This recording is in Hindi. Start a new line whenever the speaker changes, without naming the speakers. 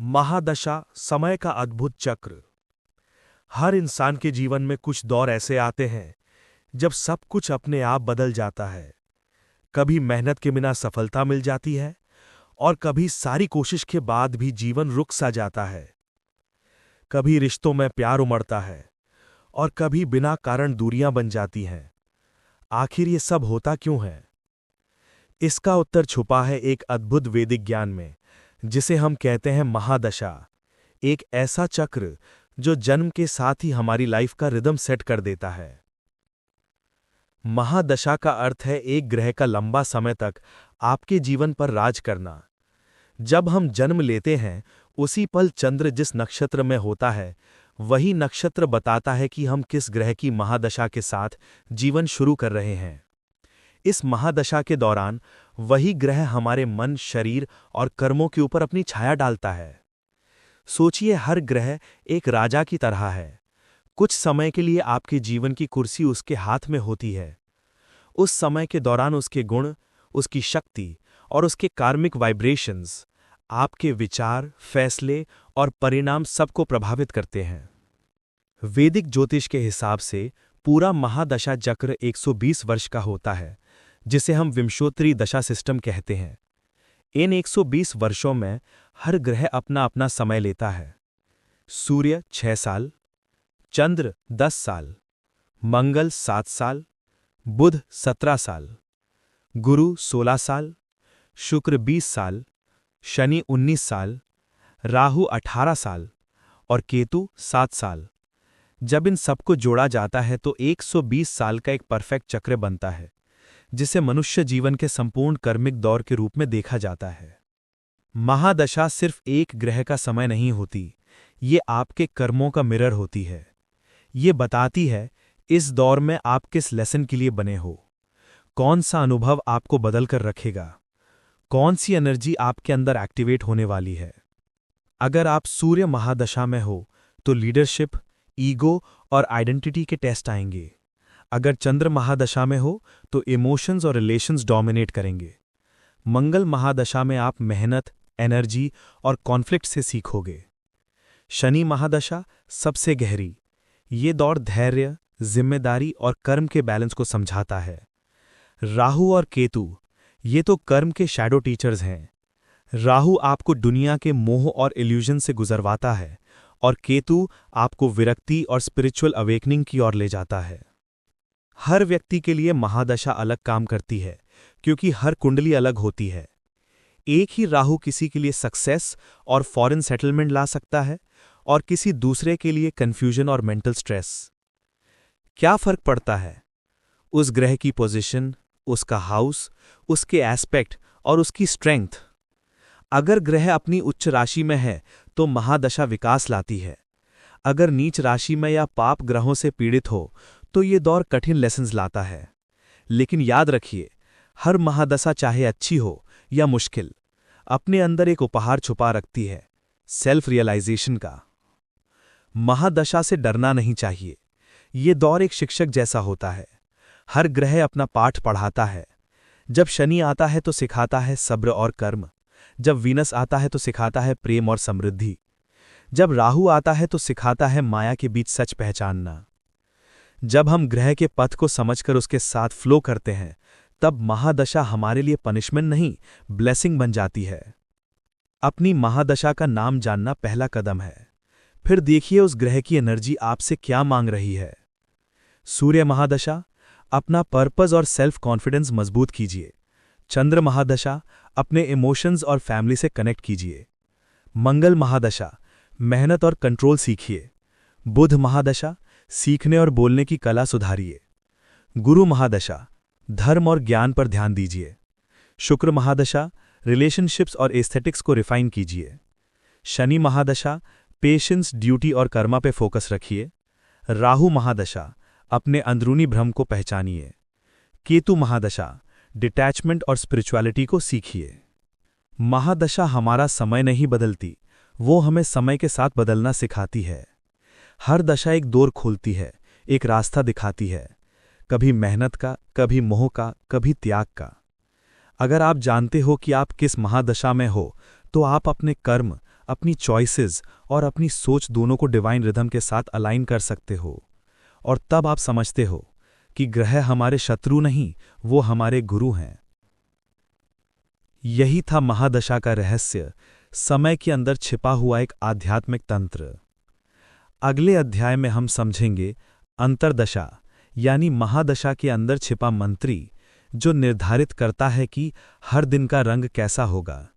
महादशा समय का अद्भुत चक्र। हर इंसान के जीवन में कुछ दौर ऐसे आते हैं जब सब कुछ अपने आप बदल जाता है। कभी मेहनत के बिना सफलता मिल जाती है और कभी सारी कोशिश के बाद भी जीवन रुक सा जाता है। कभी रिश्तों में प्यार उमड़ता है और कभी बिना कारण दूरियां बन जाती हैं। आखिर ये सब होता क्यों है? इसका उत्तर छुपा है एक अद्भुत वैदिक ज्ञान में, जिसे हम कहते हैं महादशा। एक ऐसा चक्र जो जन्म के साथ ही हमारी लाइफ का रिदम सेट कर देता है। महादशा का अर्थ है एक ग्रह का लंबा समय तक आपके जीवन पर राज करना। जब हम जन्म लेते हैं उसी पल चंद्र जिस नक्षत्र में होता है वही नक्षत्र बताता है कि हम किस ग्रह की महादशा के साथ जीवन शुरू कर रहे हैं। इस महादशा के दौरान वही ग्रह हमारे मन, शरीर और कर्मों के ऊपर अपनी छाया डालता है। सोचिए, हर ग्रह एक राजा की तरह है। कुछ समय के लिए आपके जीवन की कुर्सी उसके हाथ में होती है। उस समय के दौरान उसके गुण, उसकी शक्ति और उसके कार्मिक वाइब्रेशंस आपके विचार, फैसले और परिणाम सबको प्रभावित करते हैं। वैदिक ज्योतिष के हिसाब से पूरा महादशा चक्र 120 वर्ष का होता है, जिसे हम विंशोत्तरी दशा सिस्टम कहते हैं। इन 120 वर्षों में हर ग्रह अपना अपना समय लेता है। सूर्य 6 साल, चंद्र 10 साल, मंगल 7 साल, बुध 17 साल, गुरु 16 साल, शुक्र 20 साल, शनि 19 साल, राहु 18 साल और केतु 7 साल। जब इन सबको जोड़ा जाता है तो 120 साल का एक परफेक्ट चक्र बनता है, जिसे मनुष्य जीवन के संपूर्ण कर्मिक दौर के रूप में देखा जाता है। महादशा सिर्फ एक ग्रह का समय नहीं होती, ये आपके कर्मों का मिरर होती है। ये बताती है इस दौर में आप किस लेसन के लिए बने हो, कौन सा अनुभव आपको बदल कर रखेगा, कौन सी एनर्जी आपके अंदर एक्टिवेट होने वाली है। अगर आप सूर्य महादशा में हो तो लीडरशिप, ईगो और आइडेंटिटी के टेस्ट आएंगे। अगर चंद्र महादशा में हो तो इमोशंस और रिलेशंस डोमिनेट करेंगे। मंगल महादशा में आप मेहनत, एनर्जी और कॉन्फ्लिक्ट से सीखोगे। शनि महादशा सबसे गहरी, ये दौर धैर्य, जिम्मेदारी और कर्म के बैलेंस को समझाता है। राहु और केतु ये तो कर्म के शैडो टीचर्स हैं। राहु आपको दुनिया के मोह और इल्यूजन से गुजरवाता है और केतु आपको विरक्ति और स्पिरिचुअल अवेकनिंग की ओर ले जाता है। हर व्यक्ति के लिए महादशा अलग काम करती है, क्योंकि हर कुंडली अलग होती है। एक ही राहु किसी के लिए सक्सेस और फॉरेन सेटलमेंट ला सकता है और किसी दूसरे के लिए कंफ्यूजन और मेंटल स्ट्रेस। क्या फर्क पड़ता है? उस ग्रह की पोजीशन, उसका हाउस, उसके एस्पेक्ट और उसकी स्ट्रेंथ। अगर ग्रह अपनी उच्च राशि में है तो महादशा विकास लाती है। अगर नीच राशि में या पाप ग्रहों से पीड़ित हो तो ये दौर कठिन लेसन्स लाता है। लेकिन याद रखिए, हर महादशा चाहे अच्छी हो या मुश्किल, अपने अंदर एक उपहार छुपा रखती है, सेल्फ रियलाइजेशन का। महादशा से डरना नहीं चाहिए। ये दौर एक शिक्षक जैसा होता है। हर ग्रह अपना पाठ पढ़ाता है। जब शनि आता है तो सिखाता है सब्र और कर्म। जब वीनस आता है तो सिखाता है प्रेम और समृद्धि। जब राहु आता है तो सिखाता है माया के बीच सच पहचानना। जब हम ग्रह के पथ को समझकर उसके साथ फ्लो करते हैं, तब महादशा हमारे लिए पनिशमेंट नहीं, ब्लेसिंग बन जाती है। अपनी महादशा का नाम जानना पहला कदम है। फिर देखिए उस ग्रह की एनर्जी आपसे क्या मांग रही है। सूर्य महादशा, अपना पर्पस और सेल्फ कॉन्फिडेंस मजबूत कीजिए। चंद्र महादशा, अपने इमोशंस और फैमिली से कनेक्ट कीजिए। मंगल महादशा, मेहनत और कंट्रोल सीखिए। बुध महादशा, सीखने और बोलने की कला सुधारिए। गुरु महादशा, धर्म और ज्ञान पर ध्यान दीजिए। शुक्र महादशा, रिलेशनशिप्स और एस्थेटिक्स को रिफाइन कीजिए। शनि महादशा, पेशेंस, ड्यूटी और कर्मा पे फोकस रखिए। राहु महादशा, अपने अंदरूनी भ्रम को पहचानिए। केतु महादशा, डिटैचमेंट और स्पिरिचुअलिटी को सीखिए। महादशा हमारा समय नहीं बदलती, वो हमें समय के साथ बदलना सिखाती है। हर दशा एक डोर खोलती है, एक रास्ता दिखाती है, कभी मेहनत का, कभी मोह का, कभी त्याग का। अगर आप जानते हो कि आप किस महादशा में हो, तो आप अपने कर्म, अपनी चॉइसेस और अपनी सोच दोनों को डिवाइन रिदम के साथ अलाइन कर सकते हो। और तब आप समझते हो कि ग्रह हमारे शत्रु नहीं, वो हमारे गुरु हैं। यही था महादशा का रहस्य, समय के अंदर छिपा हुआ एक आध्यात्मिक तंत्र। अगले अध्याय में हम समझेंगे अंतर्दशा, यानी महादशा के अंदर छिपा मंत्री, जो निर्धारित करता है कि हर दिन का रंग कैसा होगा।